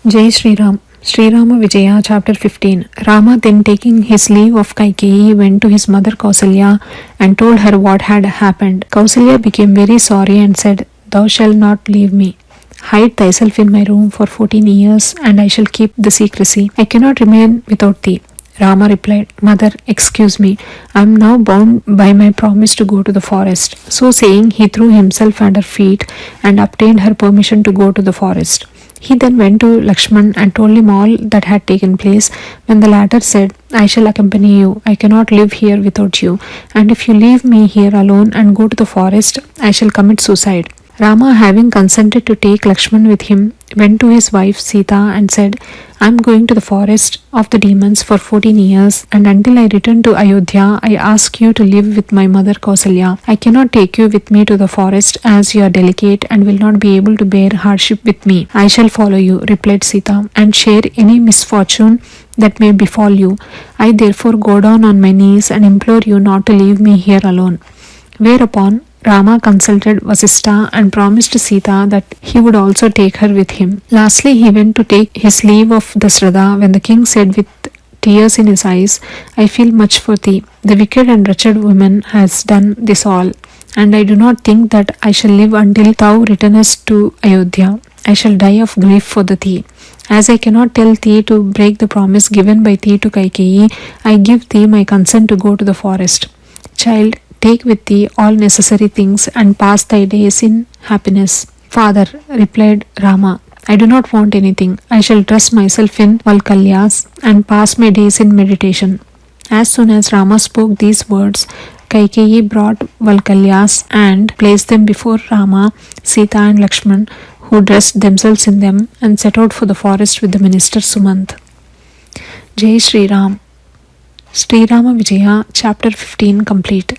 Jai Shri Ram. Shri Rama Vijaya, Chapter 15. Rama, then taking his leave of Kaikeyi, went to his mother Kausalya and told her what had happened. Kausalya became very sorry and said, "Thou shalt not leave me. Hide thyself in my room for 14 years, and I shall keep the secrecy. I cannot remain without thee." Rama replied, "Mother, excuse me. I am now bound by my promise to go to the forest." So saying, he threw himself at her feet and obtained her permission to go to the forest. He then went to Lakshman and told him all that had taken place. When the latter said, "I shall accompany you. I cannot live here without you, and if you leave me here alone and go to the forest, I shall commit suicide." Rama, having consented to take Lakshman with him, went to his wife Sita and said, "I am going to the forest of the demons for 14 years, and until I return to Ayodhya, I ask you to live with my mother Kausalya. I cannot take you with me to the forest, as you are delicate and will not be able to bear hardship with me. I shall follow you," replied Sita, "and share any misfortune that may befall you. I therefore go down on my knees and implore you not to leave me here alone." Whereupon Rama consulted Vasistha and promised Sita that he would also take her with him. Lastly, he went to take his leave of Dasratha when the king said with tears in his eyes, "I feel much for thee. The wicked and wretched woman has done this all, and I do not think that I shall live until thou returnest to Ayodhya. I shall die of grief for the thee. As I cannot tell thee to break the promise given by thee to Kaikeyi, I give thee my consent to go to the forest. Child, take with thee all necessary things and pass thy days in happiness." "Father," replied Rama, "I do not want anything. I shall dress myself in Valkalyas and pass my days in meditation." As soon as Rama spoke these words, Kaikeyi brought Valkalyas and placed them before Rama, Sita and Lakshman, who dressed themselves in them and set out for the forest with the minister Sumant. Jai Shri Ram. Shri Rama Vijaya, Chapter 15 complete.